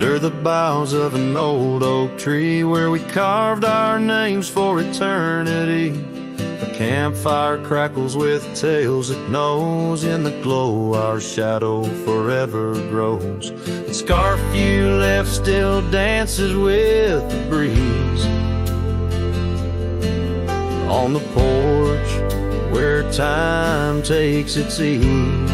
under the boughs of an old oak tree where we carved our names for eternity. A campfire crackles with tales it knows. In the glow our shadow forever grows. The scarf you left still dances with the breeze on the porch where time takes its ease.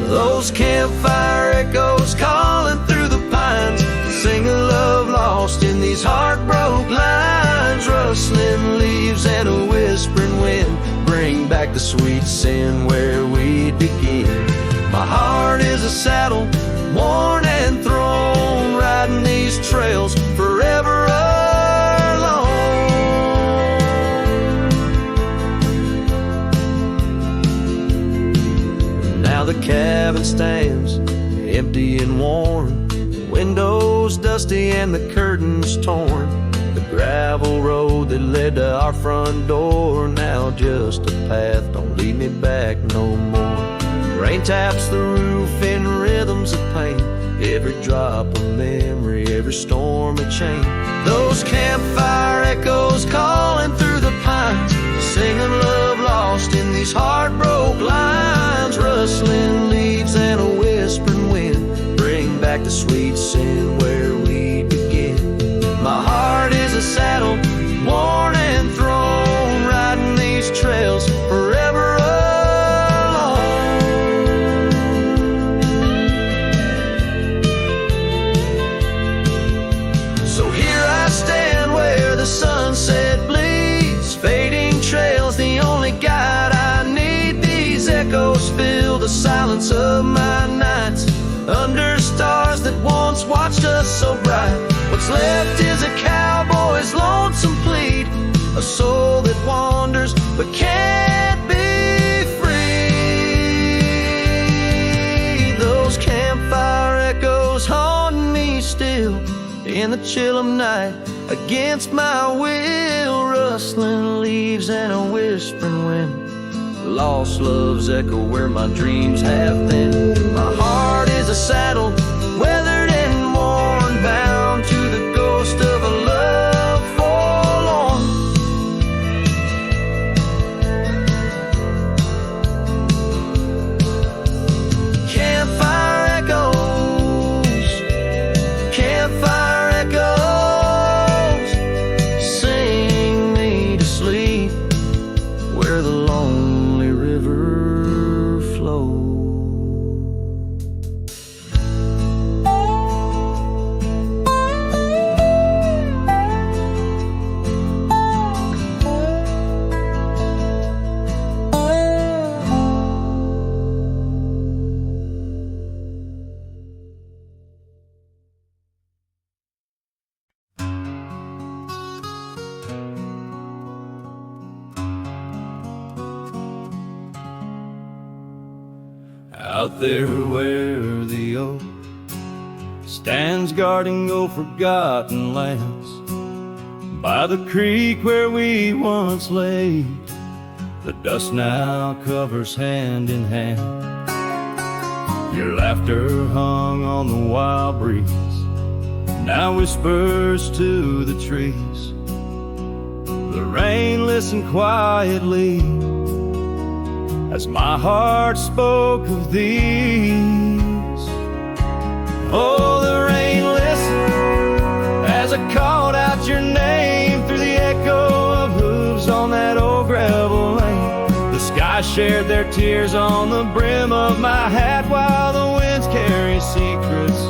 Those campfire echoes calling through the pines sing a love lost in these heartbroken lines. Rustling leaves and a whispering wind bring back the sweet sin where we begin. My heart is a saddle, worn and thrown, riding these trails forever alone. Now the cabin stands empty and worn, windows dusty and the curtains torn. The gravel road that led to our front door, now just a path, don't lead me back no more. Rain taps the roof in rhythms of pain, every drop of memory, every storm a chain. Those campfire echoes calling through the pines, singing love lost in these heartbroken lines. Rustling leaves and a whispering wind bring back the sweet sin where we begin. My heart is a saddle, worn and thrown, riding these trails forever alone. So here I stand where the sunset bleeds, fading trails, the only guide I need. These echoes fill the silence of my nights, under stars that once watched us so bright. What's left is a cowboy's lonesome plead, a soul that wanders but can't be free. Those campfire echoes haunt me still in the chill of night, against my will. Rustling leaves and a whispering wind, lost loves echo where my dreams have been. My heart is a saddle, weathered and worn, bound to the ghost of a love forlorn. Campfire echoes, campfire echoes, sing me to sleep where the lonely river flows. Out there where the oak stands guarding old forgotten lands, by the creek where we once lay, the dust now covers hand in hand. Your laughter hung on the wild breeze, now whispers to the trees. The rain listened quietly as my heart spoke of these. Oh, the rain listened as I called out your name through the echo of hooves on that old gravel lane. The sky shared their tears on the brim of my hat, while the winds carry secrets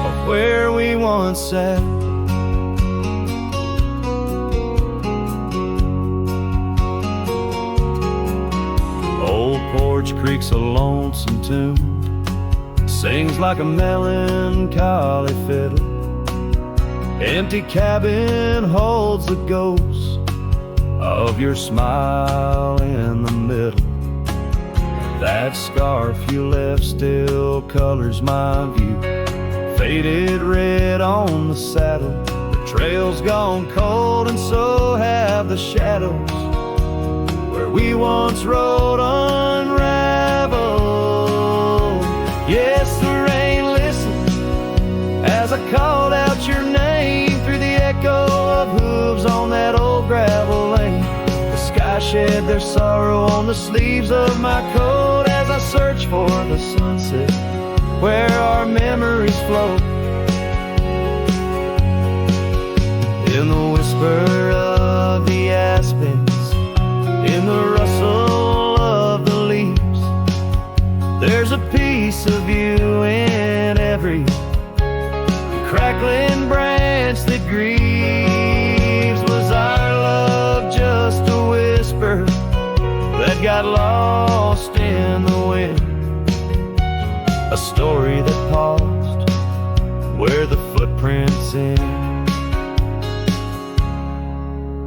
of where we once sat. Old Porch Creek's a lonesome tune, sings like a melancholy fiddle. Empty cabin holds the ghost of your smile in the middle. That scarf you left still colors my view, faded red on the saddle. The trail's gone cold and so have the shadows where we once rode unraveled. Yes, the rain listened as I called out your name through the echo of hooves on that old gravel lane. The sky shed their sorrow on the sleeves of my coat as I search for the sunset where our memories float. In the whisper of the aspens, in the rustle of the leaves, there's a piece of you in every crackling branch that grieves. Was our love just a whisper that got lost in the wind? A story that paused where the footprints end.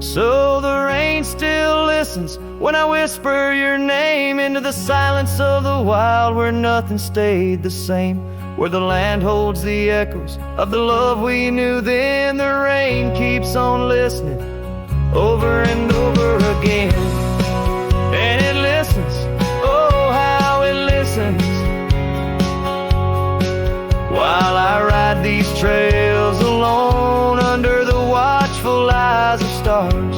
So the rain still listens when I whisper your name into the silence of the wild, where nothing stayed the same, where the land holds the echoes of the love we knew then. The rain keeps on listening over and over again, and it listens, oh how it listens, while I ride these trails alone under the watchful eyes of stars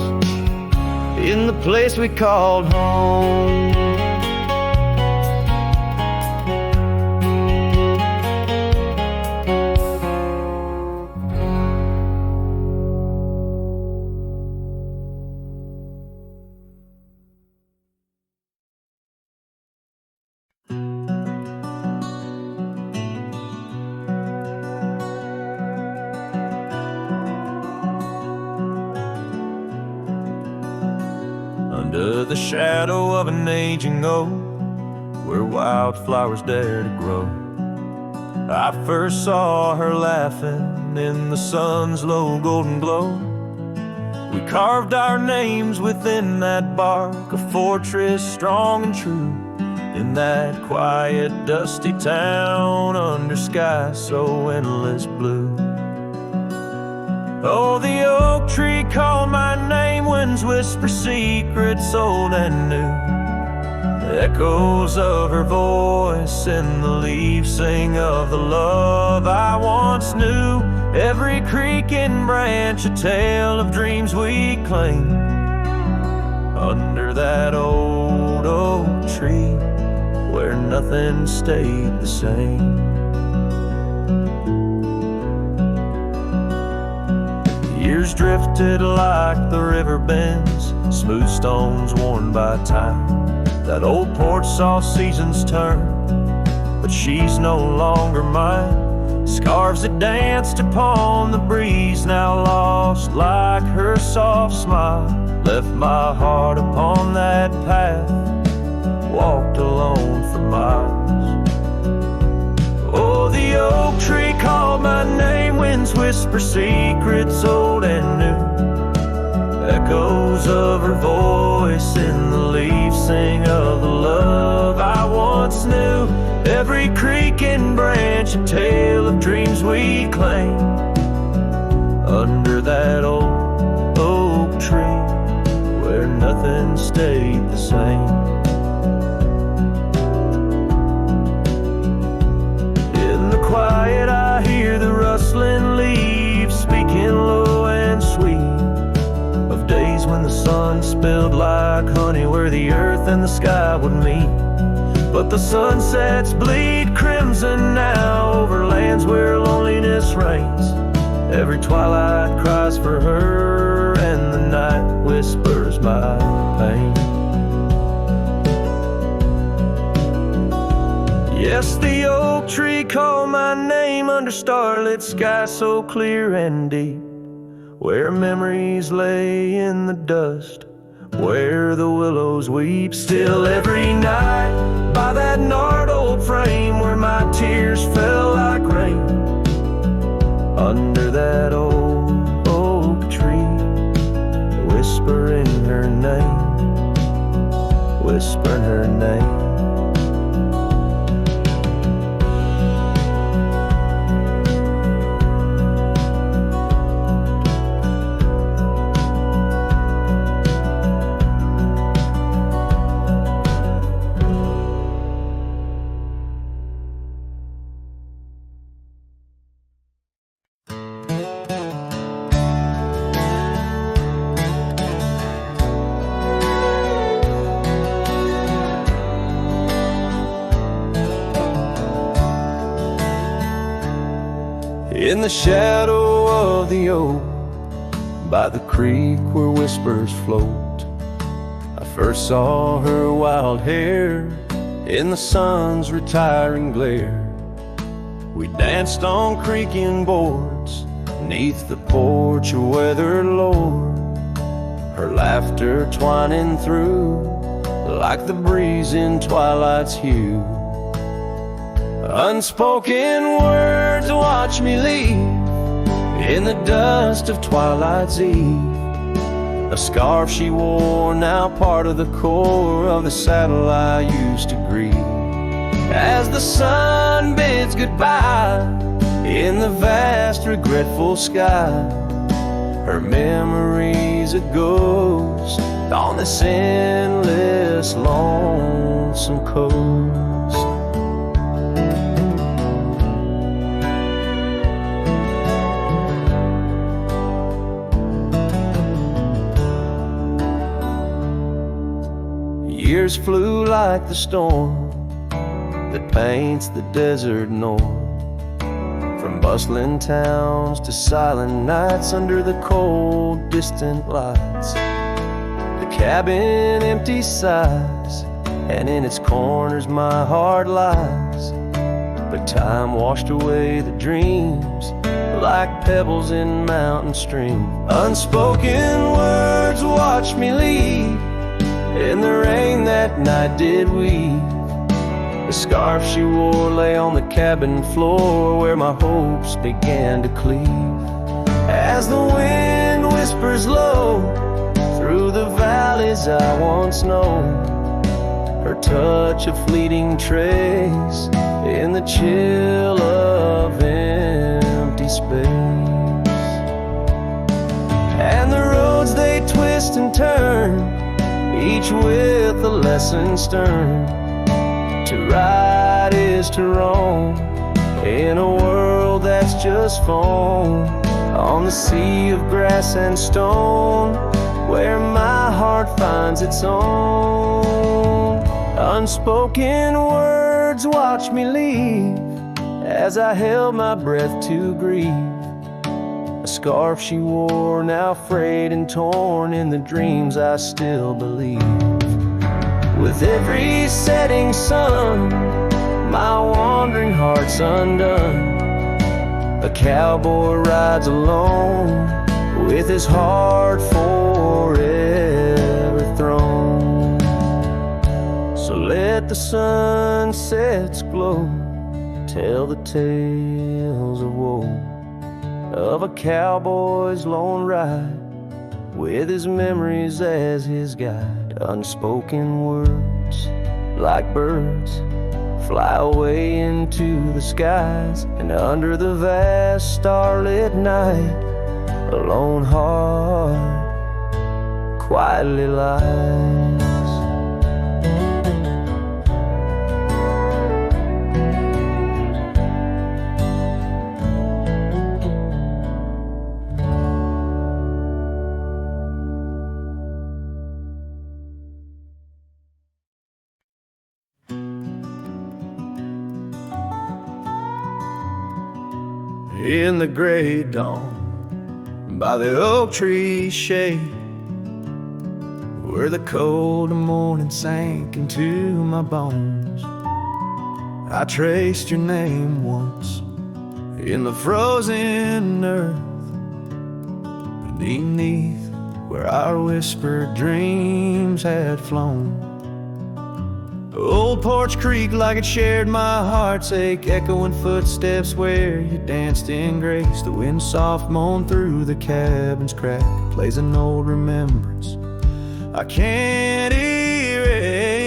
in the place we called home. Under the shadow of an aging oak, where wildflowers dare to grow, I first saw her laughing in the sun's low golden glow. We carved our names within that bark, a fortress strong and true, in that quiet, dusty town under sky so endless blue. Oh, the oak tree called my name, winds whisper secrets old and new. Echoes of her voice in the leaves sing of the love I once knew. Every creaking branch a tale of dreams we claim. Under that old oak tree where nothing stayed the same. Years drifted like the river bends, smooth stones worn by time. That old porch saw seasons turn, but she's no longer mine. Scarves that danced upon the breeze, now lost like her soft smile, left my heart upon that path, walked alone for miles. Oh, the oak tree called my name, winds whisper secrets old and new. Echoes of her voice in the leaves sing of the love I once knew. Every creaking branch a tale of dreams we claim. Under that old oak tree where nothing stayed the same. Quiet, I hear the rustling leaves speaking low and sweet of days when the sun spilled like honey where the earth and the sky would meet. But the sunsets bleed crimson now over lands where loneliness reigns. Every twilight cries for her and the night whispers my pain. Yes, the oak tree called my name under starlit sky so clear and deep, where memories lay in the dust, where the willows weep. Still every night by that gnarled old frame where my tears fell like rain. Under that old oak tree, whispering her name, whispering her name. In the shadow of the oak, by the creek where whispers float, I first saw her wild hair in the sun's retiring glare. We danced on creaking boards 'neath the porch of weathered lore, her laughter twining through like the breeze in twilight's hue. Unspoken words watch me leave in the dust of twilight's eve. A scarf she wore, now part of the core of the saddle I used to grieve. As the sun bids goodbye in the vast regretful sky, her memory's a ghost on this endless lonesome coast. Years flew like the storm that paints the desert north, from bustling towns to silent nights under the cold, distant lights. The cabin empty sighs, and in its corners my heart lies. But time washed away the dreams like pebbles in mountain stream. Unspoken words watch me leave in the rain that night did weave. The scarf she wore lay on the cabin floor where my hopes began to cleave. As the wind whispers low through the valleys I once known, her touch a fleeting trace in the chill of empty space. And the roads they twist and turn, each with a lesson stern. To ride is to roam in a world that's just foam, on the sea of grass and stone where my heart finds its own. Unspoken words watch me leave as I held my breath to grieve. A scarf she wore, now frayed and torn in the dreams I still believe. With every setting sun, my wandering heart's undone. A cowboy rides alone with his heart forever thrown. So let the sunsets glow, tell the tales of woe, of a cowboy's lone ride with his memories as his guide. Unspoken words like birds fly away into the skies, and under the vast starlit night a lone heart quietly lies. In the gray dawn, by the oak tree shade, where the cold morning sank into my bones, I traced your name once in the frozen earth, beneath where our whispered dreams had flown. Old Porch Creek like it shared my heart's ache, echoing footsteps where you danced in grace. The wind soft moaned through the cabin's crack, plays an old remembrance I can't erase.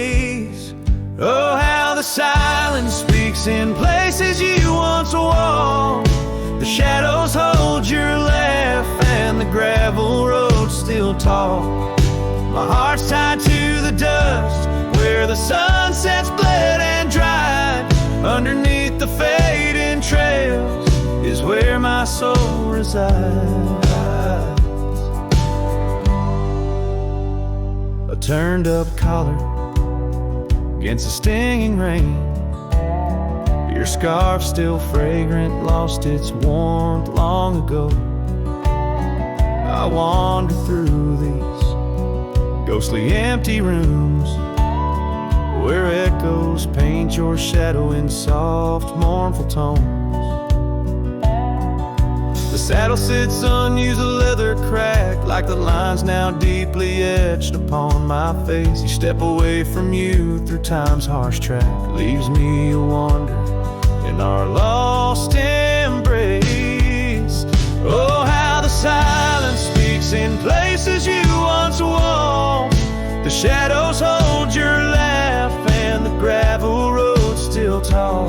Oh, how the silence speaks in places you once walked. The shadows hold your laugh and the gravel roads still talk. My heart's tied to the dust where the sunsets bled and dried. Underneath the fading trails is where my soul resides. A turned up collar against the stinging rain, your scarf still fragrant, lost its warmth long ago. I wander through these ghostly empty rooms where echoes paint your shadow in soft, mournful tones. The saddle sits unused, the leather cracked, like the lines now deeply etched upon my face. You step away from you through time's harsh track, leaves me a wander in our lost embrace. Oh, how the silence speaks in places you once walked. The shadows hold your laugh and the gravel road still tall.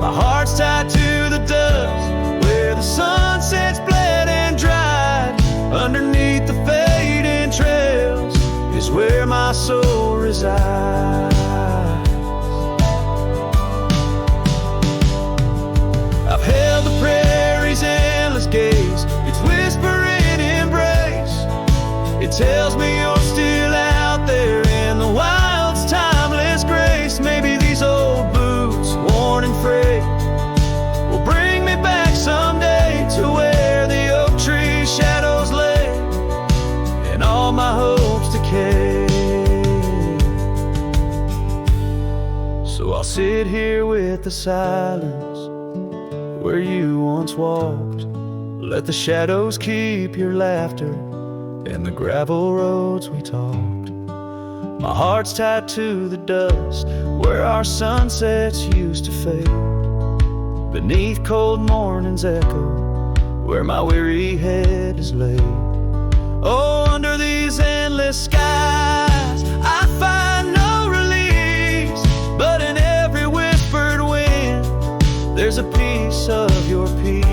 My heart's tied to the dust where the sunsets bled and dried. Underneath the fading trails is where my soul resides. I've held the prairie's endless gaze, its whispering embrace. It tells me you're still out there in the wild's timeless grace. Maybe these old boots, worn and frayed, will bring me back someday to where the oak tree shadows lay and all my hopes decay. So I'll sit here with the silence where you once walked. Let the shadows keep your laughter and the gravel roads we talked. My heart's tied to the dust where our sunsets used to fade. Beneath cold morning's echo where my weary head is laid. Oh, under these endless skies I find no release, but in every whispered wind there's a piece of your peace.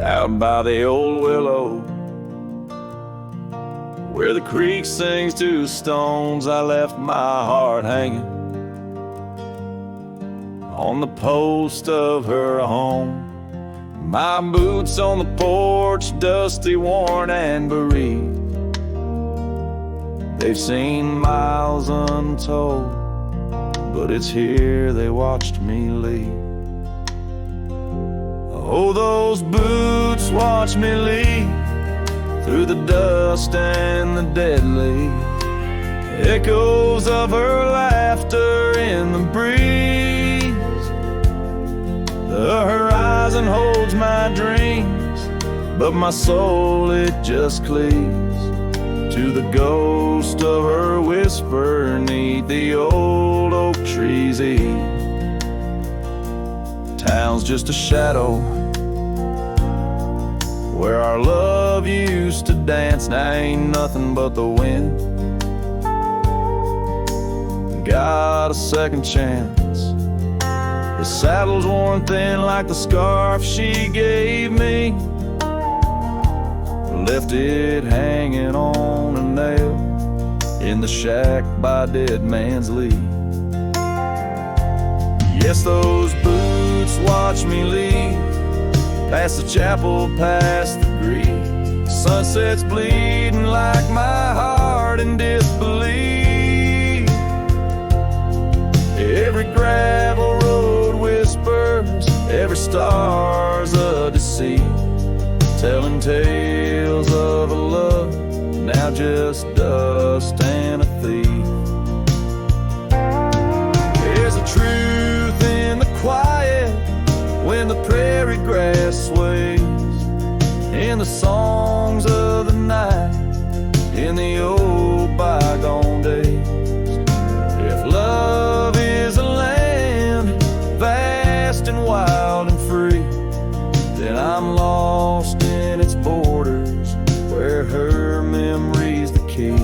Out by the old willow where the creek sings to stones, I left my heart hanging on the post of her home. My boots on the porch, dusty, worn, and bereaved. They've seen miles untold, but it's here they watched me leave. Oh, those boots watch me leave through the dust and the deadly echoes of her laughter in the breeze. The horizon holds my dreams, but my soul, it just cleaves to the ghost of her whisper 'neath the old oak tree's eave. Town's just a shadow where our love used to dance. Now ain't nothing but the wind. Got a second chance. The saddle's worn thin like the scarf she gave me. Left it hanging on a nail in the shack by Dead Man's Leave. Yes, those boots watch me leave, past the chapel, past the grief. Sunset's bleeding like my heart in disbelief. Every gravel road whispers, every star's a deceit, telling tales of a love now just dust and a thief. There's a truth in the quiet when the prairie grass sways, in the songs of the night, in the old bygone days. If love is a land vast and wild and free, then I'm lost in its borders where her memory's the key.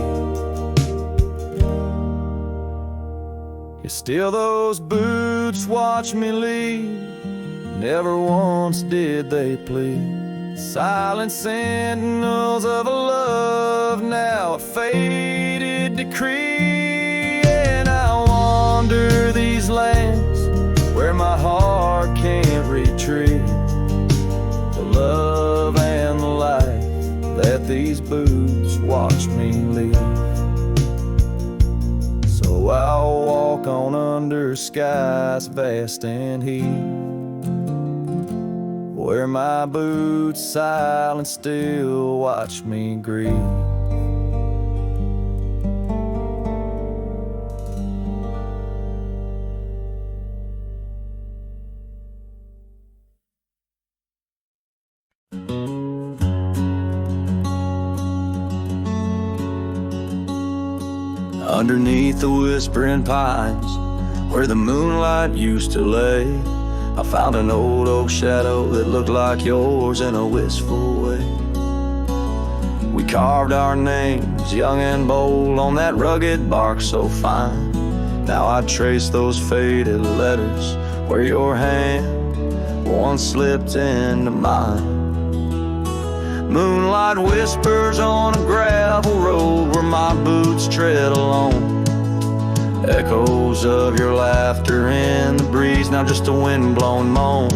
Yet still those boots watch me leave, never once did they plead. Silent sentinels of a love, now a faded decree. And I wander these lands where my heart can't retreat. The love and the life that these boots watch me leave. So I'll walk on under skies vast and heat, where my boots silent still watch me grieve. Underneath the whispering pines, where the moonlight used to lay, I found an old oak shadow that looked like yours in a wistful way. We carved our names, young and bold, on that rugged bark so fine. Now I trace those faded letters where your hand once slipped into mine. Moonlight whispers on a gravel road where my boots tread alone. Echoes of your laughter in the breeze, now just a wind-blown moan.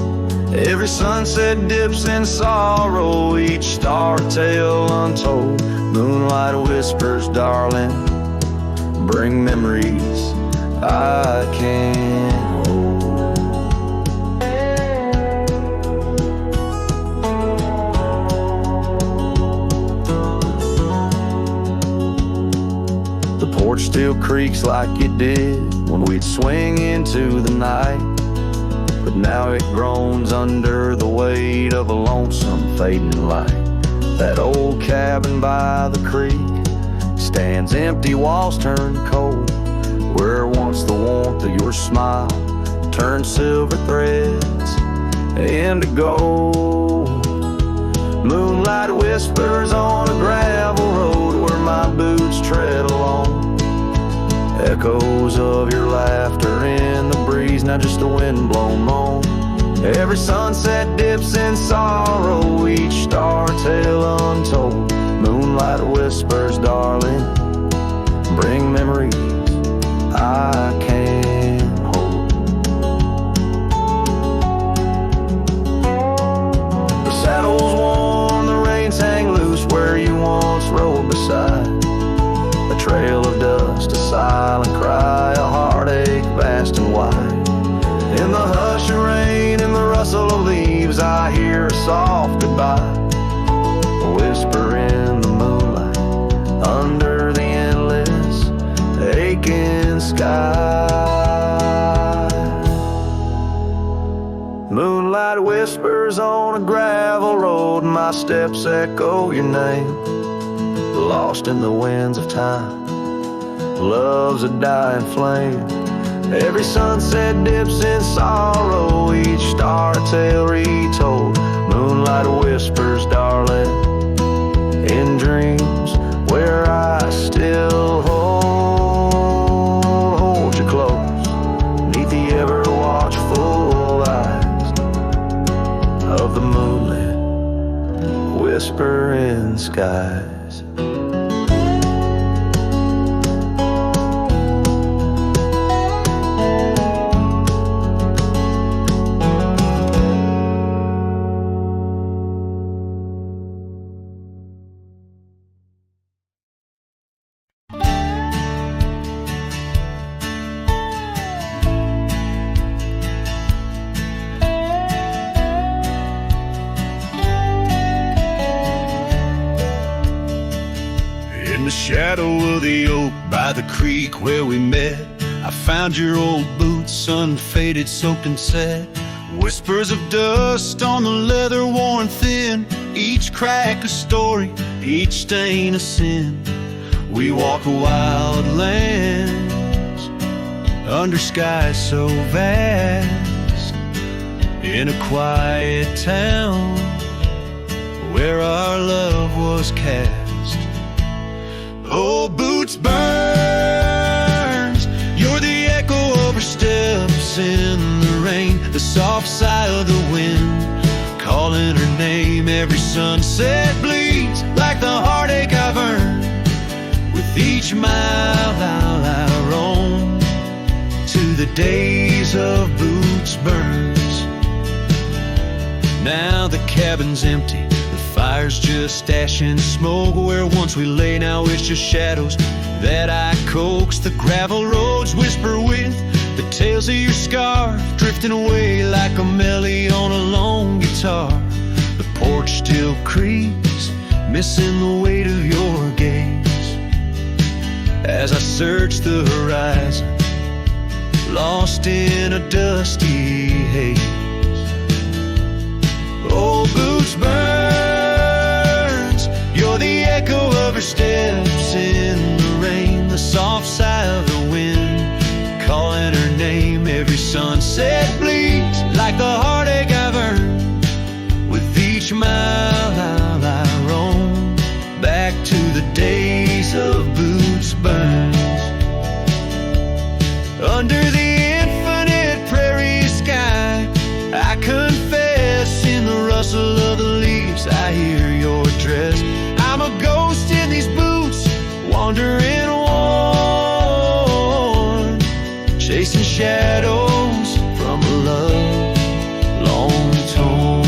Every sunset dips in sorrow, each star a tale untold. Moonlight whispers, darling, bring memories I can't hold. The porch still creaks like it did when we'd swing into the night, but now it groans under the weight of a lonesome fading light. That old cabin by the creek stands empty, walls turn cold, where once the warmth of your smile turned silver threads into gold. Moonlight whispers on a gravel road where my boots tread along. Echoes of your laughter in the breeze, now just a wind-blown moan. Every sunset dips in sorrow, each star a tale untold. Moonlight whispers, darling, bring memories I can't hold. The saddle's worn, the reins hang loose where you once rode beside. A trail of dust, a silent cry, a heartache vast and wide. In the hush of rain, in the rustle of leaves, I hear a soft goodbye. A whisper in the moonlight, under the endless aching sky. Moonlight whispers on a gravel road, my steps echo your name. Lost in the winds of time, love's a dying flame. Every sunset dips in sorrow, each star a tale retold. Moonlight whispers, darling, in dreams where I still hold you close, neath the ever watchful eyes of the moonlit whispering skies. In the shadow of the oak by the creek where we met, I found your old boots, unfaded, soaked and set. Whispers of dust on the leather worn thin, each crack a story, each stain a sin. We walk wild lands under skies so vast, in a quiet town where our love was cast. Oh, boots burns, you're the echo of her steps in the rain, the soft sigh of the wind calling her name. Every sunset bleeds like the heartache I've earned. With each mile I roam to the days of boots burns. Now the cabin's empty, the fire's just ash and smoke. Where once we lay, now it's just shadows that I coax. The gravel roads whisper with the tales of your scarf, drifting away like a melody on a lone guitar. The porch still creaks, missing the weight of your gaze. As I search the horizon, lost in a dusty haze. Old boots burns, you're the echo of her steps in the rain. The soft sigh of the wind, calling her name. Every sunset bleeds like the heartache I've earned. With each mile I roam back to the days of boots burns. Under the infinite prairie sky, I confess, in the rustle of the leaves I hear your dress. I'm a ghost in these boots, wandering worn, chasing shadows from a love long torn.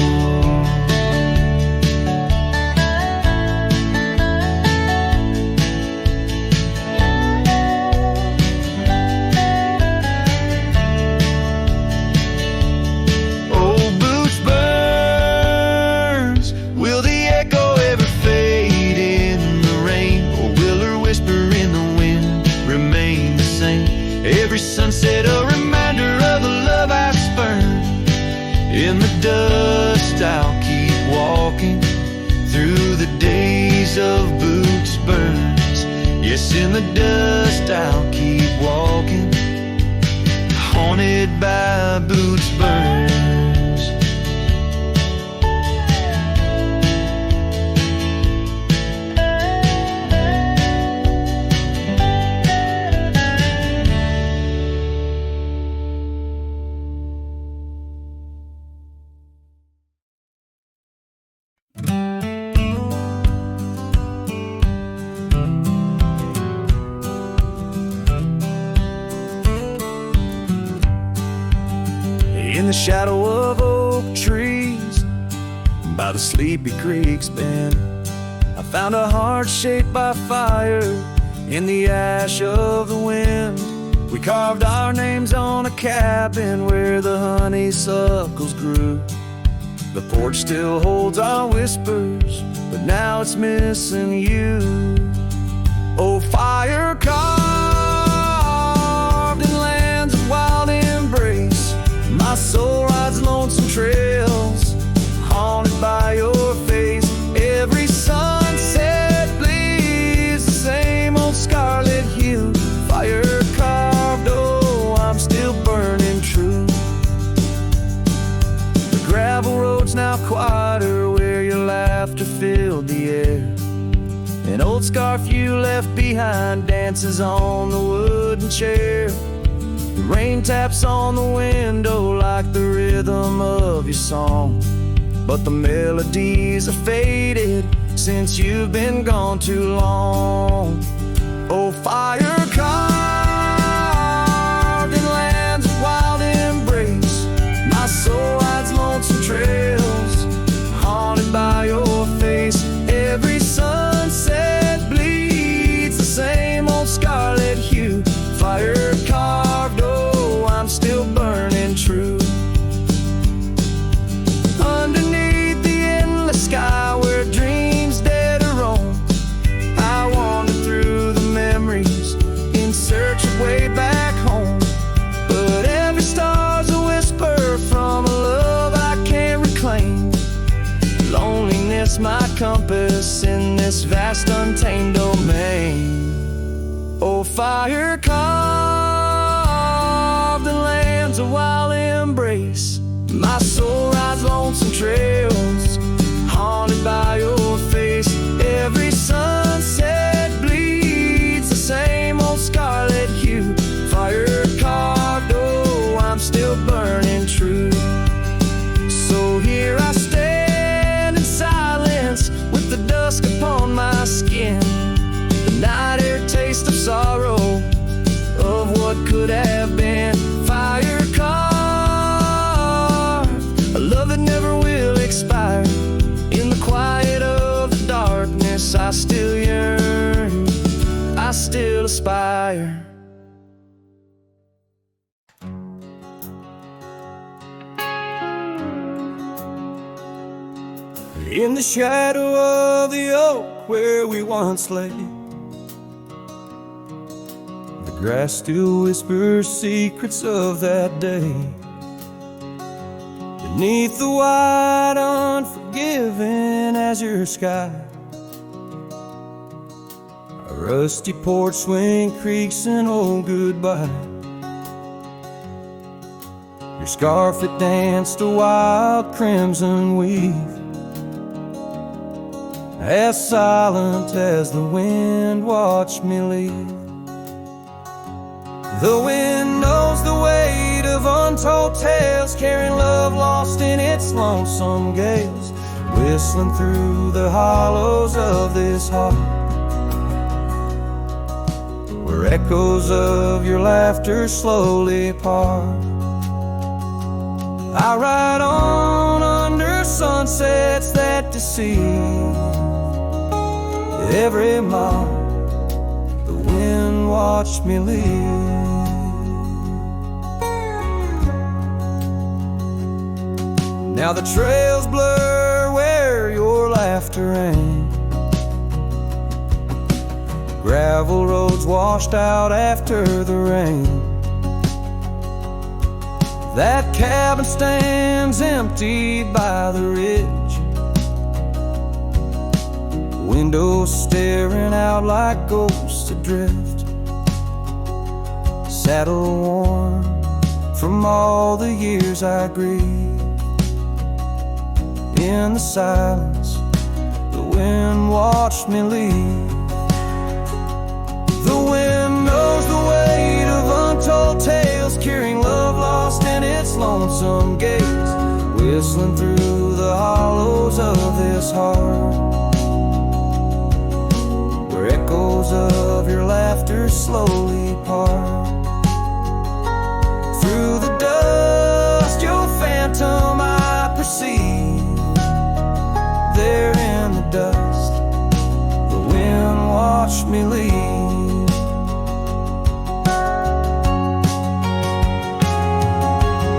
Every sunset a reminder of the love I spurned. In the dust I'll keep walking through the days of boots burns. Yes, in the dust I'll keep walking, haunted by boots burns. In the shadow of oak trees by the sleepy creek's bend, I found a heart shaped by fire in the ash of the wind. We carved our names on a cabin where the honeysuckles grew. The porch still holds our whispers, but now it's missing you. Oh, fire carved in lands of wild embrace, my soul rides lonesome trails, haunted by your face. Every sunset bleeds the same old scarlet hue. Fire carved, oh, I'm still burning true. The gravel road's now quieter where your laughter filled the air. An old scarf you left behind dances on the wooden chair. The rain taps on the window like the rhythm of your song, but the melodies are faded since you've been gone too long. Oh, fire carved in lands of wild embrace, my soul rides lonesome trails, haunted by your face. Every sunset bleeds the same old scarlet hue. Fire carved, oh, I'm still burning true. Underneath the endless sky where dreams dare to roam, I wander through the memories in search of way back home. But every star's a whisper from a love I can't reclaim. Loneliness my compass in this vast untamed domain. Oh, fire carved in lands of wild embrace, my soul rides lonesome trails, haunted by your face. Every sunset bleeds the same old scarlet hue. Fire carved, oh, I'm still burning true. So here I stand, still aspire. In the shadow of the oak where we once lay, the grass still whispers secrets of that day. Beneath the wide, unforgiving azure sky, a rusty porch swing creaks an old goodbye. Your scarf that danced a wild crimson weave, as silent as the wind watched me leave. The wind knows the weight of untold tales, carrying love lost in its lonesome gales, whistling through the hollows of this heart, where echoes of your laughter slowly part. I ride on under sunsets that deceive. Every mile the wind watched me leave. Now the trails blur where your laughter rang, gravel roads washed out after the rain. That cabin stands empty by the ridge, windows staring out like ghosts adrift, saddle worn from all the years I grieved. In the silence, the wind watched me leave. The wind knows the weight of untold tales, carrying love lost in its lonesome gaze, whistling through the hollows of this heart, where echoes of your laughter slowly part. Through the dust, your phantom I perceive. There in the dust, the wind watched me leave.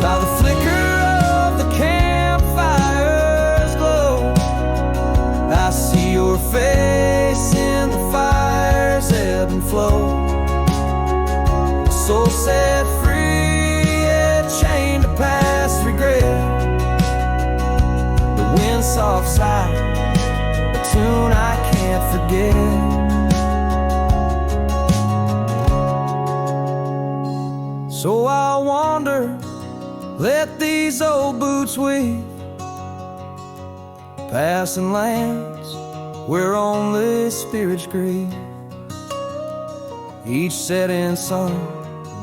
By the flicker of the campfire's glow, I see your face in the fire's ebb and flow. A soul set free, yet chained to past regret. The wind soft sigh, a tune I can't forget. So I wander, let these old boots weave, passing lands where only spirits grieve. Each setting sun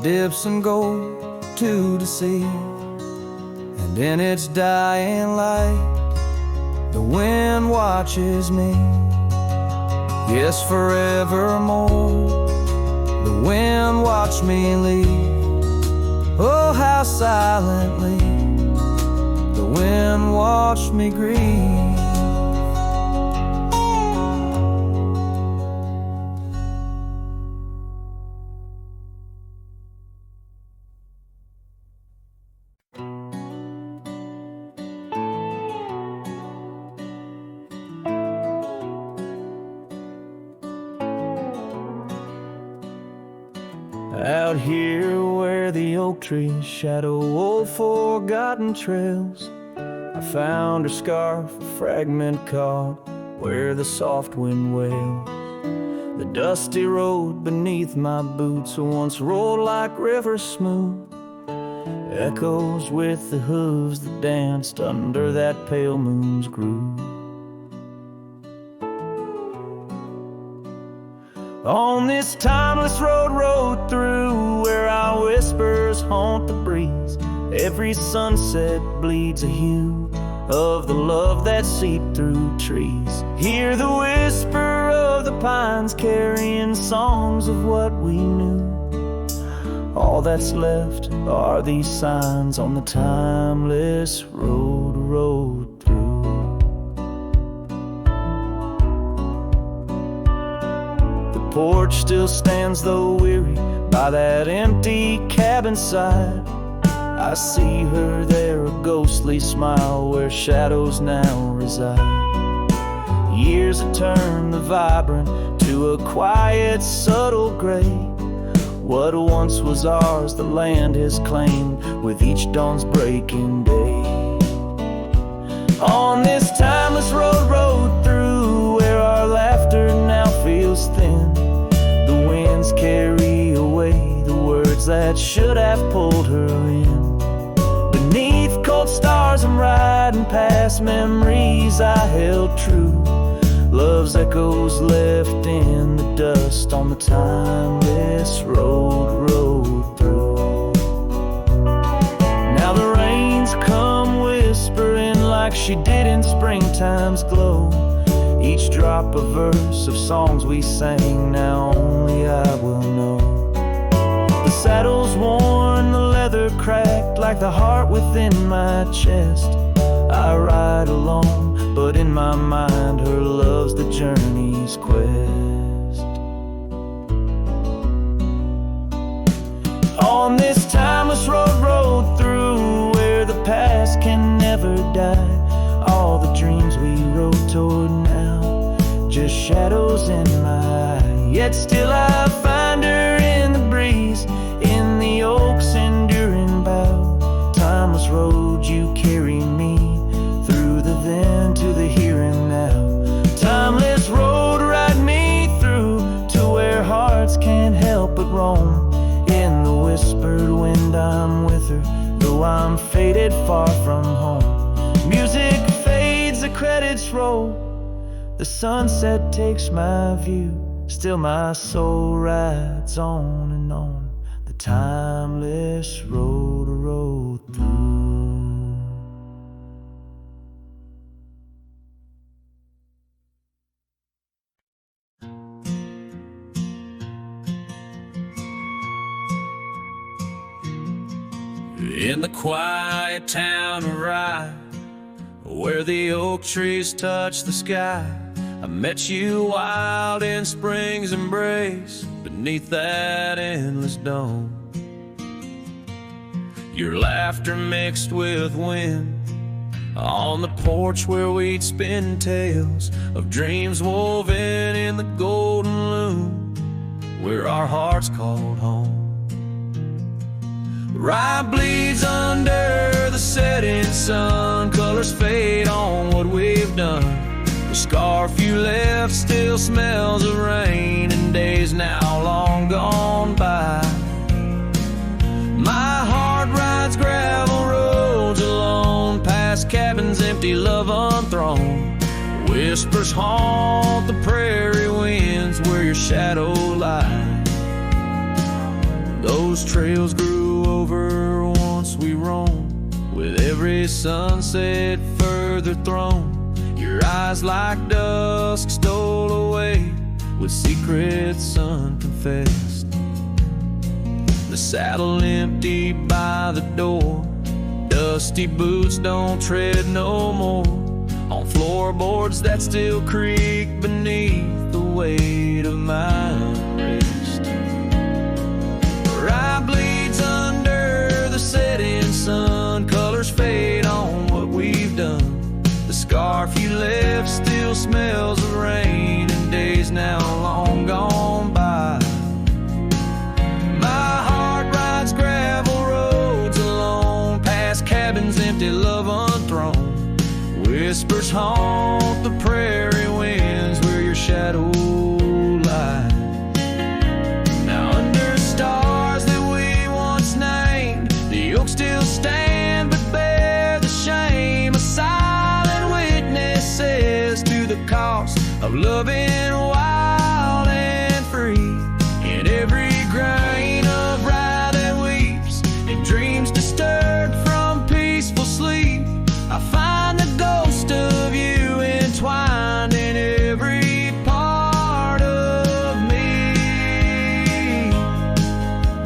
dips in gold to deceive, and in its dying light the wind watches me. Yes, forevermore the wind watched me leave. Oh, how silently the wind watched me grieve. Out here where the oak trees shadow old forgotten trails, I found her scarf, a fragment caught where the soft wind wails. The dusty road beneath my boots once rolled like rivers smooth, echoes with the hooves that danced under that pale moon's groove. On this timeless road rode through, where our whispers haunt the breeze, every sunset bleeds a hue of the love that seeped through trees. Hear the whisper of the pines carrying songs of what we knew. All that's left are these signs on the timeless road rode through. The porch still stands though weary by that empty cabin side. I see her there, a ghostly smile where shadows now reside. Years have turned the vibrant to a quiet, subtle gray. What once was ours, the land has claimed with each dawn's breaking day. On this timeless road through, where our laughter now feels thin, the winds carry away the words that should have pulled her in. Beneath cold stars I'm riding past memories I held true, love's echoes left in the dust on the timeless road through. Now the rains come whispering like she did in springtime's glow. Each drop a verse of songs we sang, now only I will know. The saddle's worn, the leather cracked like the heart within my chest. I ride alone, but in my mind her love's the journey's quest. On this timeless road through, where the past can never die, all the dreams we rode toward now, just shadows in my eye. Yet still I find her in the breeze, in the oak's enduring bough. Timeless road, you carry me through the then to the here and now. Timeless road, ride me through to where hearts can't help but roam. In the whispered wind I'm with her, though I'm faded far from home. Music fades, the credits roll, the sunset takes my view. Still my soul rides on and on, the timeless road through. In the quiet town of Rye, where the oak trees touch the sky, I met you wild in spring's embrace, beneath that endless dome. Your laughter mixed with wind on the porch where we'd spin tales of dreams woven in the golden loom, where our hearts called home. Rye bleeds under the setting sun, colors fade on what we've done. The scarf you left still smells of rain and days now long gone by. My heart rides gravel roads alone, past cabins empty, love unthrown. Whispers haunt the prairie winds where your shadow lies. Those trails grew over once we roamed, with every sunset further thrown. Your eyes like dusk stole away, with secrets unconfessed. The saddle empty by the door, dusty boots don't tread no more on floorboards that still creak beneath the weight of my unrest. Rye bleeds under the setting sun, colors fade on what we've done. The scarf you left still smells of rain and days now long gone by. My heart rides gravel roads alone, past cabins empty, love unthrown. Whispers haunt the prairie winds where your shadow lies. Now under stars that we once named, the oaks still stand but bear the shame. A silent witness says to the cost of loving wild and free. In every grain of rye that weeps, and dreams disturbed from peaceful sleep, I find the ghost of you entwined in every part of me.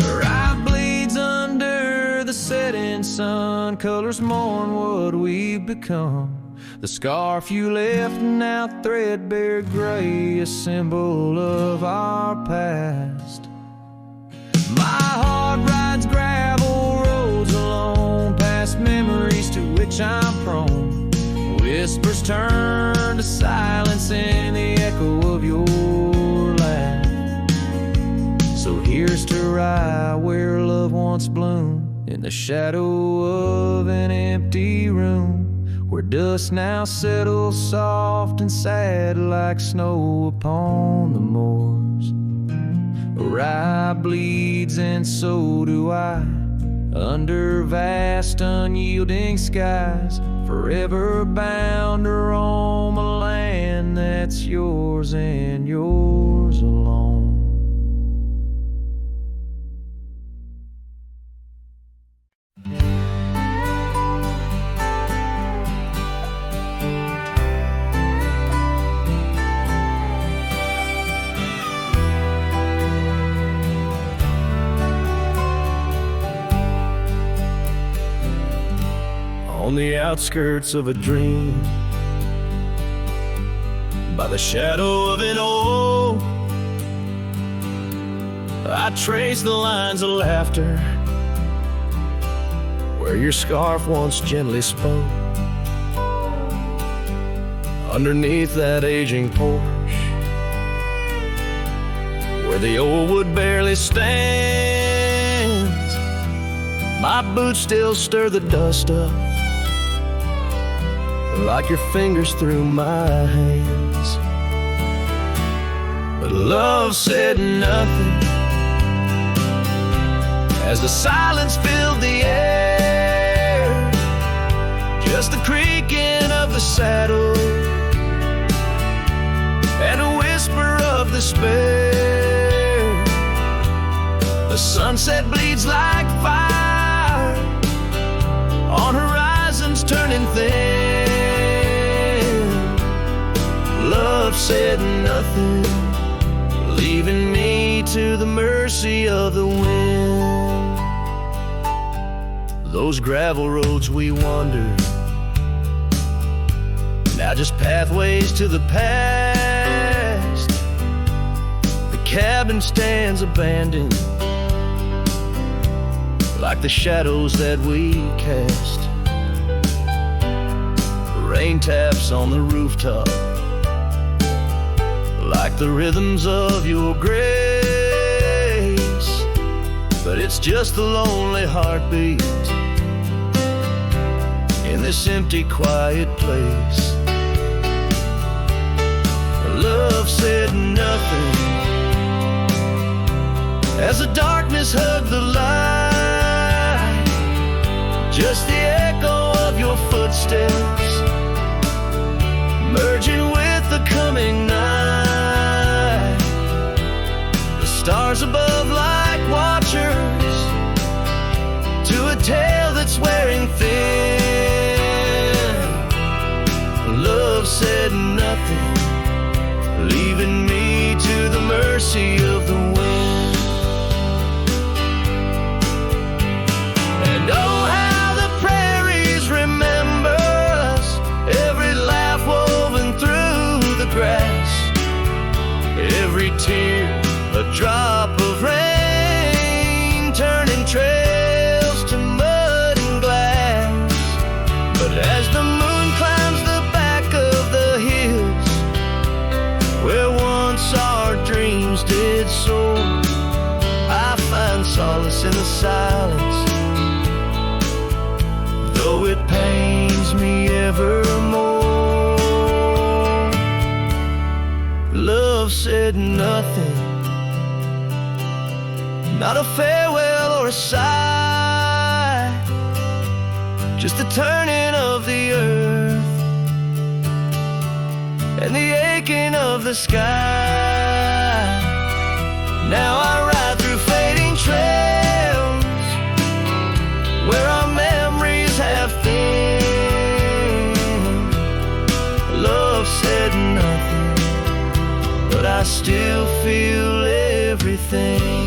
Rye bleeds under the setting sun, colors mourn what we've become. The scarf you left now threadbare gray, a symbol of our past. My heart rides gravel roads alone, past memories to which I'm prone. Whispers turn to silence in the echo of your laugh. So here's to rye where love once bloomed, in the shadow of an empty room, where dust now settles soft and sad like snow upon the moors. Rye bleeds and so do I, under vast unyielding skies, forever bound to roam a land that's yours and yours alone. On the outskirts of a dream, by the shadow of an oak, I trace the lines of laughter where your scarf once gently spoke. Underneath that aging porch, where the old wood barely stands, my boots still stir the dust up like your fingers through my hands. But love said nothing as the silence filled the air, just the creaking of the saddle and a whisper of despair. The sunset bleeds like fire on horizons turning thin. Love said nothing, leaving me to the mercy of the wind. Those gravel roads we wandered, now just pathways to the past. The cabin stands abandoned, like the shadows that we cast. Rain taps on the rooftop, like the rhythms of your grace. But it's just the lonely heartbeat in this empty, quiet place. Love said nothing as the darkness hugged the light, just the echo of your footsteps merging with the coming night. The stars above like watchers to a tale that's wearing thin. Love said nothing, leaving me to the mercy of the wind. And oh, how the prairies remember us, every laugh woven through the grass, every tear a drop of rain, turning trails to mud and glass. But as the moon climbs the back of the hills where once our dreams did soar, I find solace in the silence, though it pains me evermore. Love said nothing, not a farewell or a sigh, just the turning of the earth and the aching of the sky. Now I ride through fading trails where our memories have thinned. Love said nothing, but I still feel everything.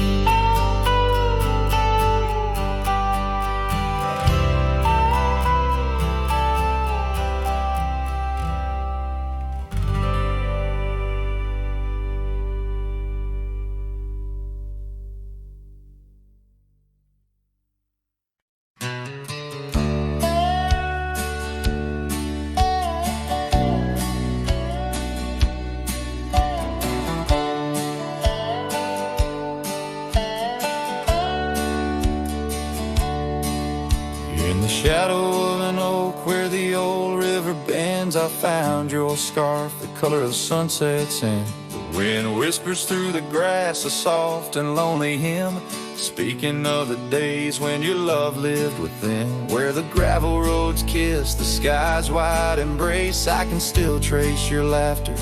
shadow of an oak where the old river bends, I found your scarf, the color of the sunset's end. The wind whispers through the grass, a soft and lonely hymn, speaking of the days when your love lived within. Where the gravel roads kiss the sky's wide embrace, I can still trace your laughter,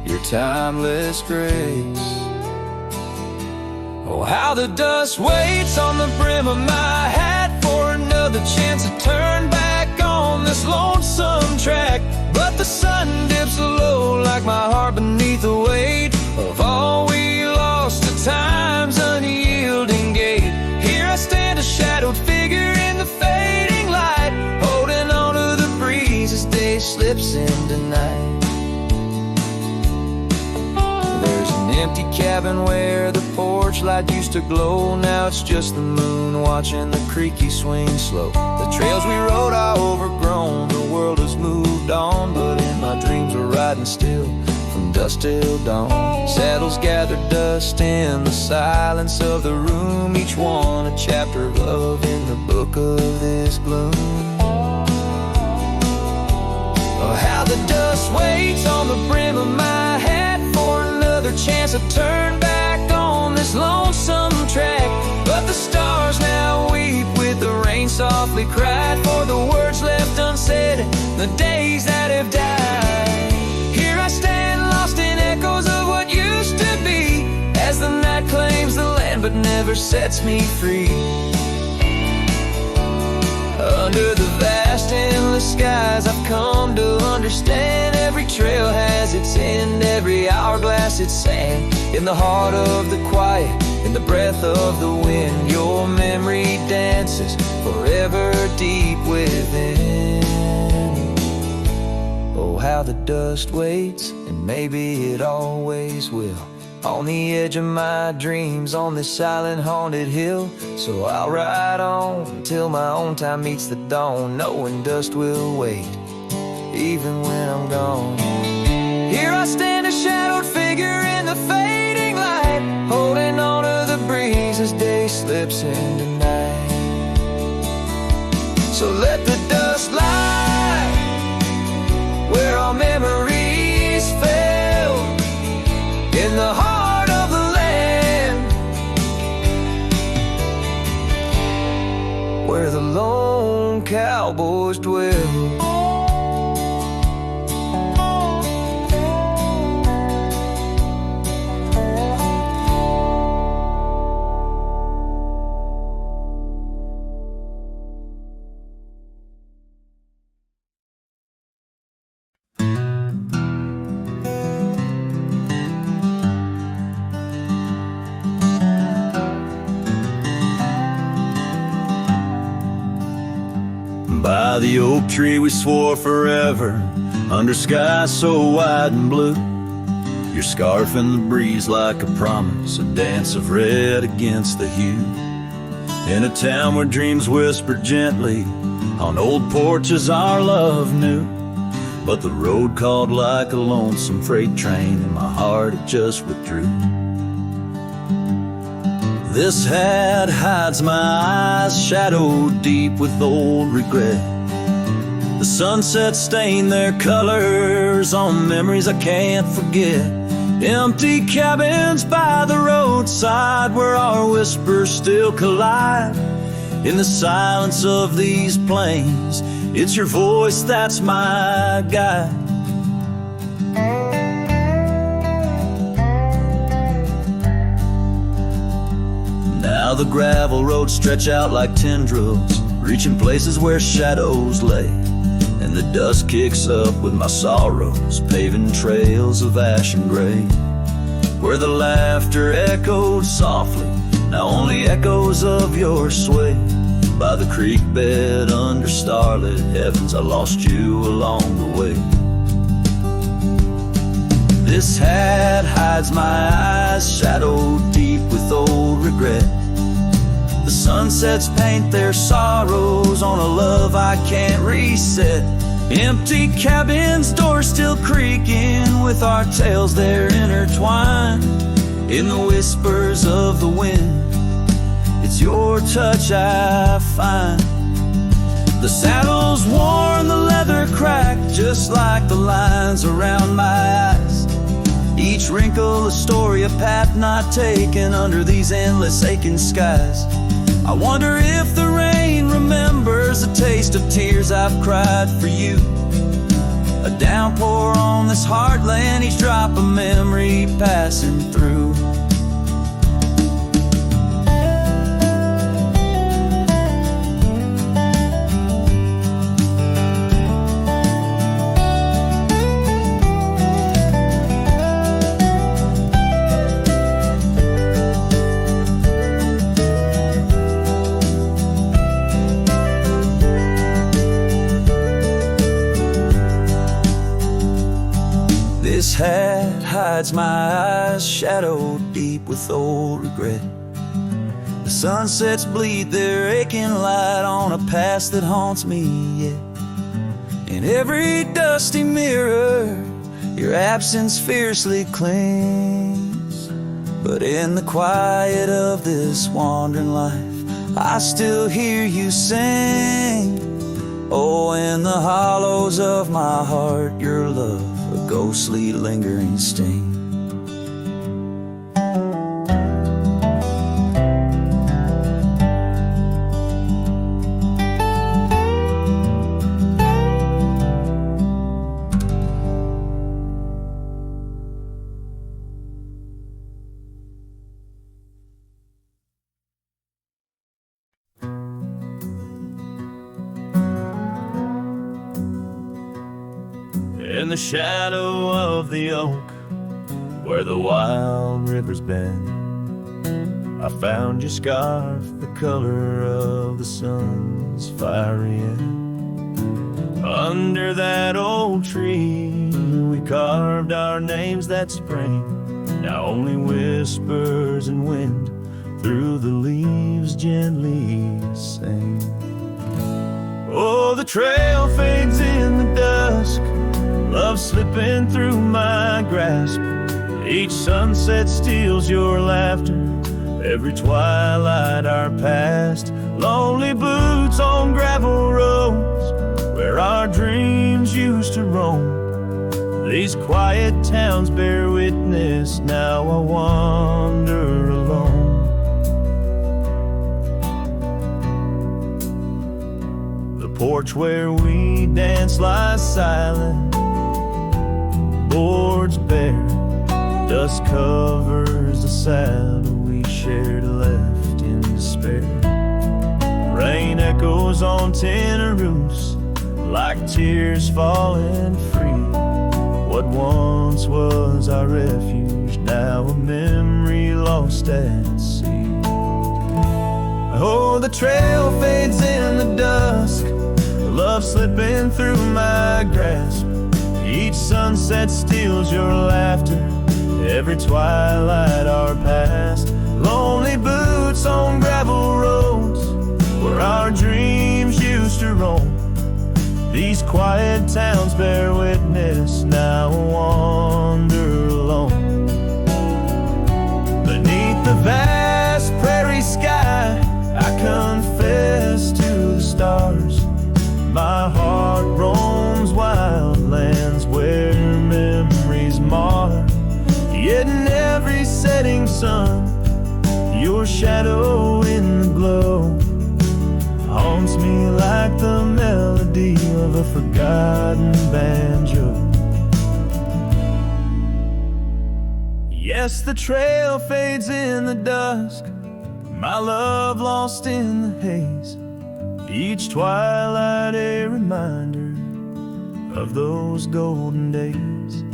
your timeless grace. Oh, how the dust waits on the brim of my hat for another chance to turn back on this lonesome track. But the sun dips low like my heart beneath the weight of all we lost to time's unyielding gate. Here I stand, a shadowed figure in the fading light, holding on to the breeze as day slips into night. There's an empty cabin where the porch light used to glow. Now it's just the moon watching the creaky swing slow. The trails we rode are overgrown, the world has moved on, but in my dreams we're riding still from dusk till dawn. Saddles gather dust in the silence of the room, each one a chapter of love in the book of this gloom. Oh, how the dust waits on the brim of my hat for another chance to turn back on this lonesome track. But the stars now weep with the rain softly cried for the words left unsaid, the days that have died. Here I stand lost in echoes of what used to be, as the night claims the land but never sets me free. Under the vast endless skies I've come to understand, every trail has its end, every hourglass its sand. In the heart of the quiet, in the breath of the wind, your memory dances forever deep within. Oh, how the dust waits, and maybe it always will, on the edge of my dreams, on this silent haunted hill. So I'll ride on till my own time meets the dawn, knowing dust will wait, even when I'm gone. Here I stand, a shadowed figure in the fading light, holding on to the breeze as day slips into night. So let the dust lie where our memories fell, in the heart of the land, where the lone cowboys dwell. By the oak tree we swore forever, under skies so wide and blue. Your scarf in the breeze like a promise, a dance of red against the hue. In a town where dreams whisper gently, on old porches our love knew. But the road called like a lonesome freight train, and my heart it just withdrew. This hat hides my eyes, shadowed deep with old regret. The sunset stained their colors on memories I can't forget. Empty cabins by the roadside where our whispers still collide. In the silence of these plains, it's your voice that's my guide. Now the gravel roads stretch out like tendrils, reaching places where shadows lay. And the dust kicks up with my sorrows, paving trails of ash and gray. Where the laughter echoed softly, now only echoes of your sway. By the creek bed under starlit heavens, I lost you along the way. This hat hides my eyes, shadowed deep with old regret. The sunsets paint their sorrows on a love I can't reset. Empty cabins, doors still creaking with our tales there intertwined. In the whispers of the wind, it's your touch I find. The saddle's worn, the leather cracked, just like the lines around my eyes. Each wrinkle a story, a path not taken under these endless aching skies. I wonder if the rain remembers the taste of tears I've cried for you. A downpour on this heartland, each drop a memory passing through. This hat hides my eyes, shadowed deep with old regret. The sunsets bleed their aching light on a past that haunts me yet. In every dusty mirror, your absence fiercely clings. But in the quiet of this wandering life, I still hear you sing. Oh, in the hollows of my heart, your love, a ghostly lingering sting. In the shadow of the oak, where the wild river's bend, I found your scarf, the color of the sun's fiery end. Under that old tree, we carved our names that spring. Now only whispers and wind through the leaves gently sing. Oh, the trail fades in the dusk, love slipping through my grasp. Each sunset steals your laughter, every twilight our past. Lonely boots on gravel roads, where our dreams used to roam. These quiet towns bear witness, now I wander alone. The porch where we danced lies silent, boards bare, dust covers the saddle we shared, left in despair. Rain echoes on tin roofs like tears falling free. What once was our refuge, now a memory lost at sea. Oh, the trail fades in the dusk, love slipping through my grasp. Each sunset steals your laughter, every twilight our past. Lonely boots on gravel roads, where our dreams used to roam. These quiet towns bear witness, now I wander alone. Beneath the vast prairie sky, I confess to the stars. My heart roams wild lands where memories mar. Yet in every setting sun, your shadow in the glow haunts me like the melody of a forgotten banjo. Yes, the trail fades in the dusk, my love lost in the haze. Each twilight a reminder of those golden days.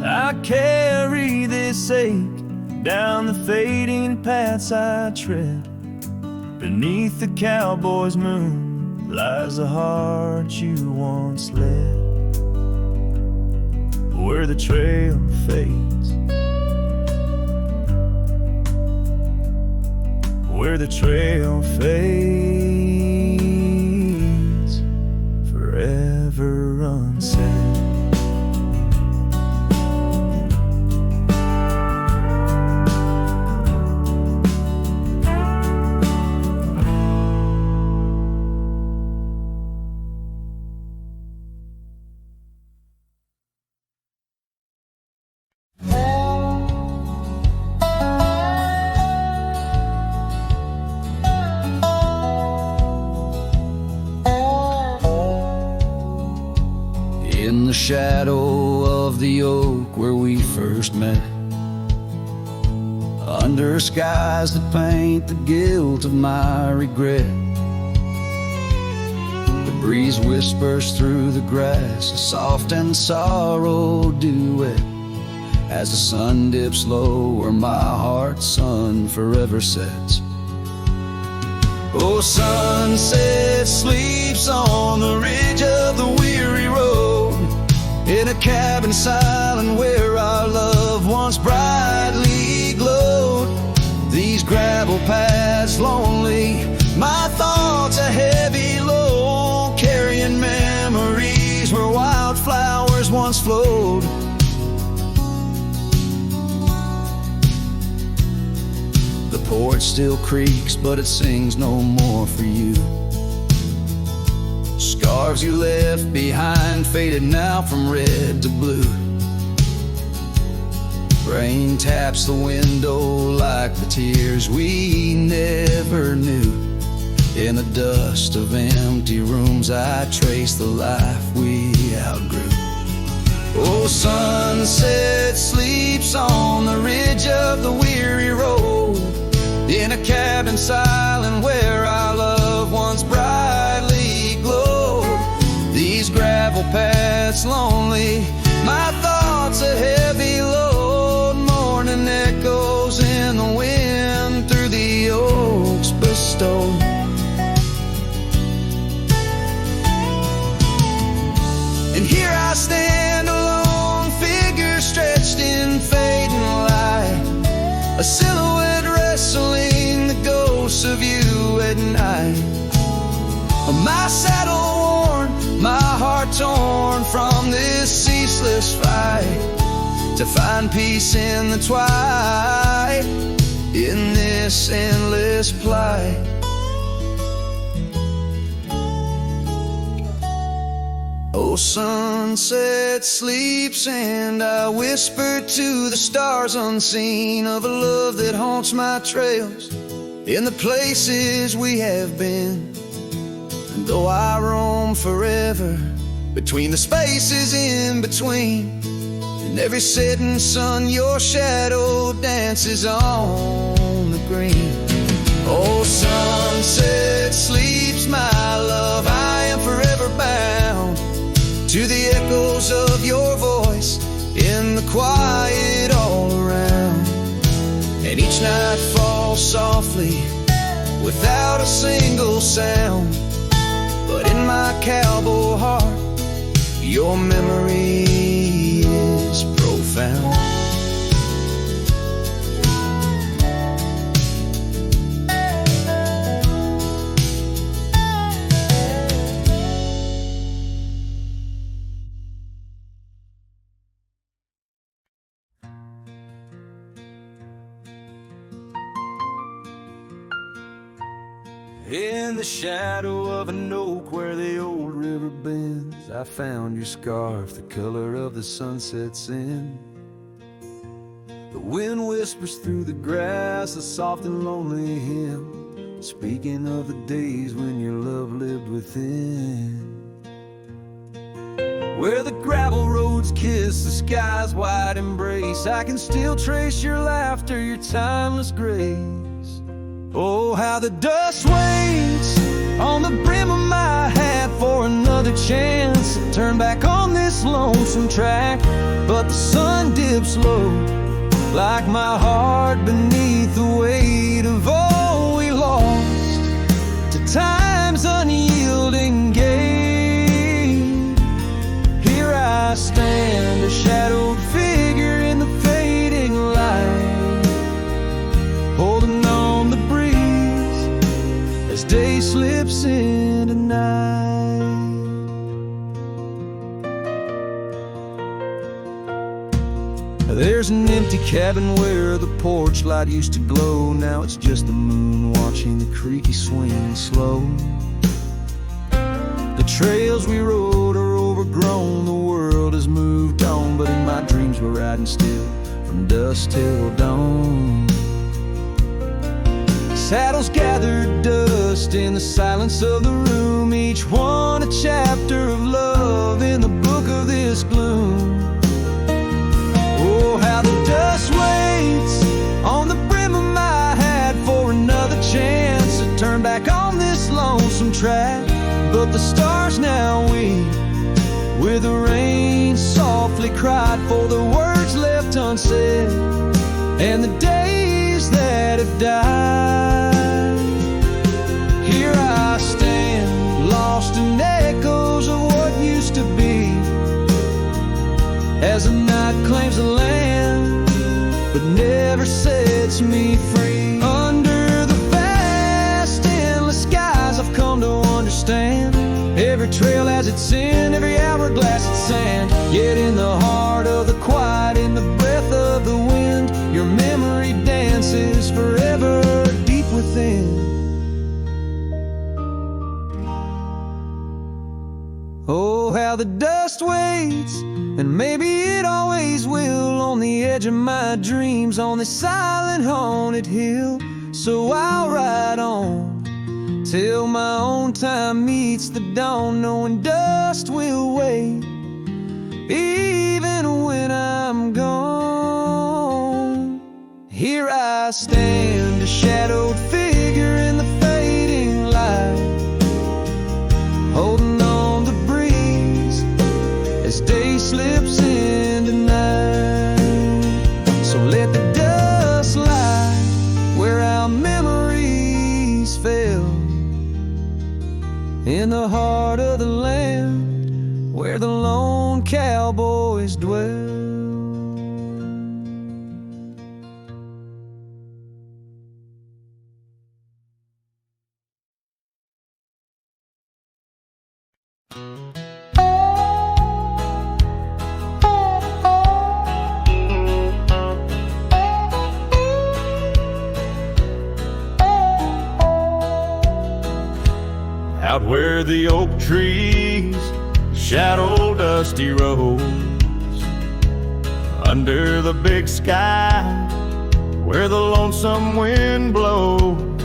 I carry this ache down the fading paths I tread. Beneath the cowboy's moon lies a heart you once led. Where the trail fades, where the trail fades, forever unsaid. of the oak where we first met, under skies that paint the guilt of my regret. The breeze whispers through the grass, a soft and sorrow duet, as the sun dips low where my heart's sun forever sets. Oh, sunset sleeps on the ridge of the weary road, in a cabin silent where our love once brightly glowed. These gravel paths lonely, my thoughts a heavy load, carrying memories where wildflowers once flowed. The porch still creaks, but it sings no more for you. Scarves you left behind faded now from red to blue. Rain taps the window like the tears we never knew. In the dust of empty rooms I trace the life we outgrew. Oh, sunset sleeps on the ridge of the weary road, in a cabin silent where our love once brightly glowed. These gravel paths lonely, my thoughts a heavy load, mourning echoes in the wind through the oaks bestowed. And here I stand, a lone figure stretched in fading light, a silhouette wrestling the ghosts of you at night. My saddle worn, my heart torn from this ceaseless fight, to find peace in the twilight, in this endless plight. Oh, sunset sleeps and I whisper to the stars unseen of a love that haunts my trails in the places we have been. And though I roam forever between the spaces in between, in every setting sun your shadow dances on the green. Oh, sunset sleeps, my love, I am forever bound to the echoes of your voice in the quiet all around. And each night falls softly without a single sound, but in my cowboy heart your memory is profound. In the shadow of an oak where the old river bends, I found your scarf, the color of the sunset's in. The wind whispers through the grass, a soft and lonely hymn, speaking of the days when your love lived within. Where the gravel roads kiss the sky's wide embrace, I can still trace your laughter, your timeless grace. Oh, how the dust waits on the brim of my hat for another chance to turn back on this lonesome track. But the sun dips low like my heart beneath the weight of all we lost to time's unyielding gate. Here I stand, a shadowed figure in the fading light, holding on the breeze as day slips into night. There's an empty cabin where the porch light used to glow. Now it's just the moon watching the creaky swing slow. The trails we rode are overgrown, the world has moved on, but in my dreams we're riding still from dusk till dawn. Saddles gathered dust in the silence of the room, each one a chapter of love in the book of this gloom. back on this lonesome track, but the stars now weep where the rain softly cried for the words left unsaid and the days that have died. Here I stand, lost in echoes of what used to be, as the night claims the land but never sets me free. Under the vast endless skies I've come to understand, every trail has its sin, every hourglass its sand. Yet in the heart of the quiet, in the breath of the wind, your memory dances forever deep within. Oh, how the dust waits, and maybe it always will, on the edge of my dreams, on this silent haunted hill. So I'll ride on till my own time meets the dawn, knowing dust will wait even when I'm gone. Here I stand, a shadowed figure in the fading light, holding on the breeze as day slips into night. So let the dust lie where our memories fell, in the heart of the land where the lone cowboys dwell. Out where the oak trees shadow dusty roads, under the big sky where the lonesome wind blows,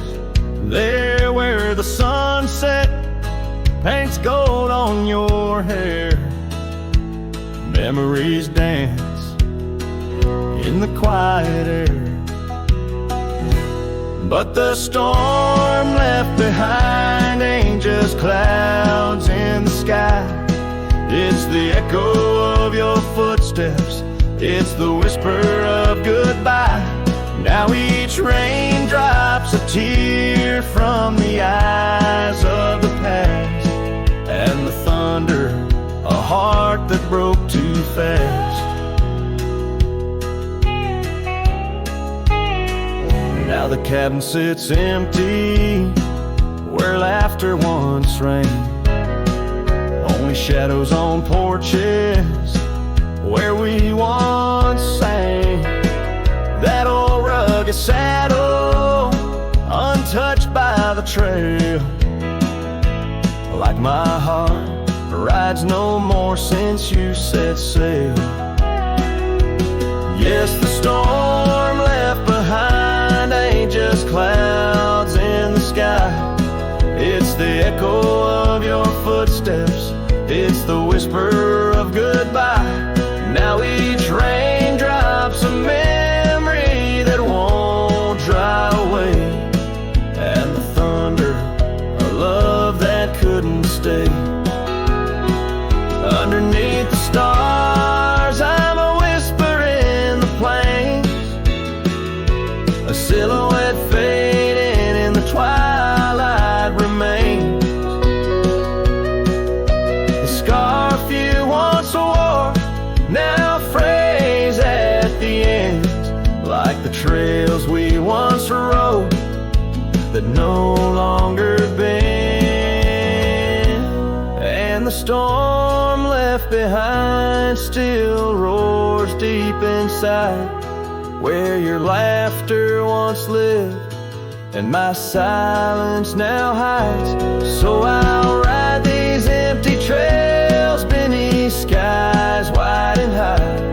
there where the sunset paints gold on your hair, memories dance in the quiet air. But the storm left behind ain't just clouds in the sky. It's the echo of your footsteps, it's the whisper of goodbye. Now each raindrop's a tear from the eyes of the past, and the thunder, a heart that broke too fast. Now the cabin sits empty where laughter once rang, only shadows on porches where we once sang. That old rugged saddle untouched by the trail, like my heart rides no more since you set sail. Yes, the storm left behind ain't just clouds in the sky. It's the echo of your footsteps, it's the whisper of goodbye. Now each raindrop's a memory that won't dry away, and the thunder, a love that couldn't stay. Underneath the stars, I'm a whisper in the plains, a silhouette fading in the twilight remains. The scarf you once wore now frays at the end, like the trails we once rode that no longer bend. And the storm left behind still roars deep inside, where your laughter once lived and my silence now hides. So I'll ride these empty trails beneath skies wide and high,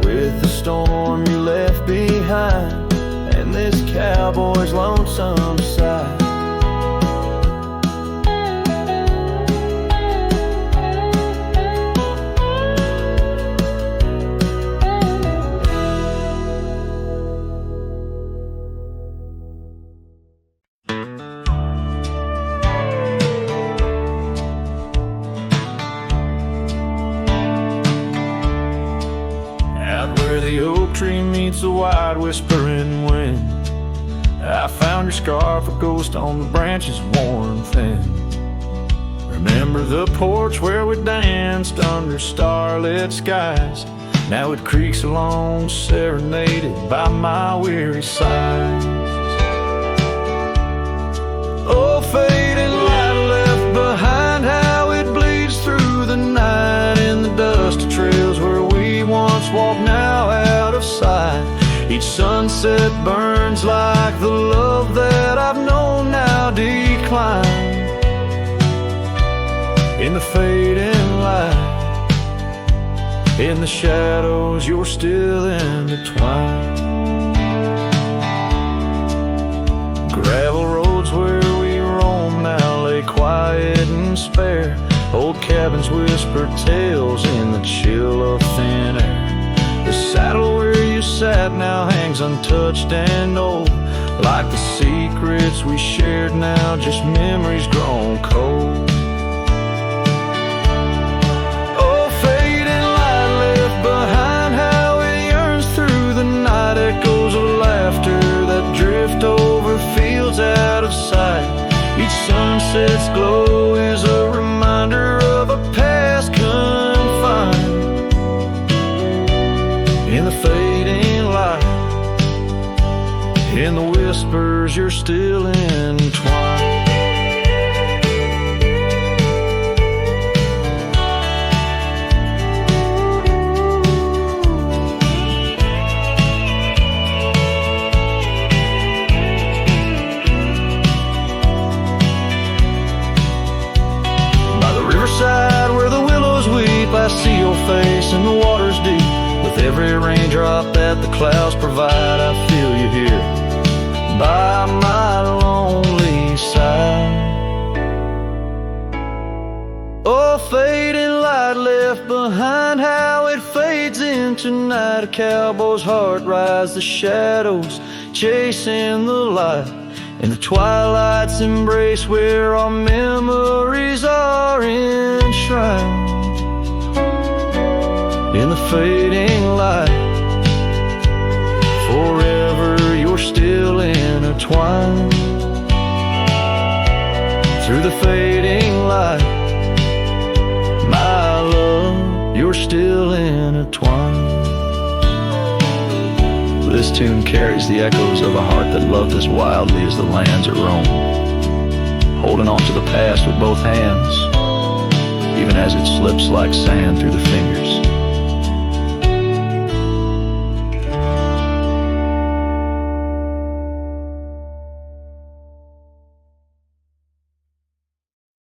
with the storm you left behind and this cowboy's lonesome sigh. the wide whispering wind. I found your scarf, a ghost on the branches worn thin. Remember the porch where we danced under starlit skies. Now it creaks along, serenaded by my weary sighs. Oh, fading light left behind, how it bleeds through the night in the dusty trails where we once walked, now out of sight. Each sunset burns like the love that I've known now decline. In the fading light, in the shadows, you're still intertwined. Gravel roads where we roam now lay quiet and spare. Old cabins whisper tales in the chill of thin air. The saddle where you sat now hangs untouched and old, like the secrets we shared now, just memories grown cold. Oh, fading light left behind, how it yearns through the night. Echoes of laughter that drift over fields out of sight. Each sunset's glow is a reminder of a past confined. In the fading light, in the whispers, you're still entwined. Where the willows weep, I see your face in the water's deep. With every raindrop that the clouds provide, I feel you here by my lonely side. Oh, fading light left behind, how it fades into night. A cowboy's heart rides the shadows, chasing the light. In the twilight's embrace where our memories are enshrined. In the fading light, forever you're still intertwined. Through the fading light, my love, you're still intertwined. This tune carries the echoes of a heart that loved as wildly as the lands it roamed, holding on to the past with both hands, even as it slips like sand through the fingers.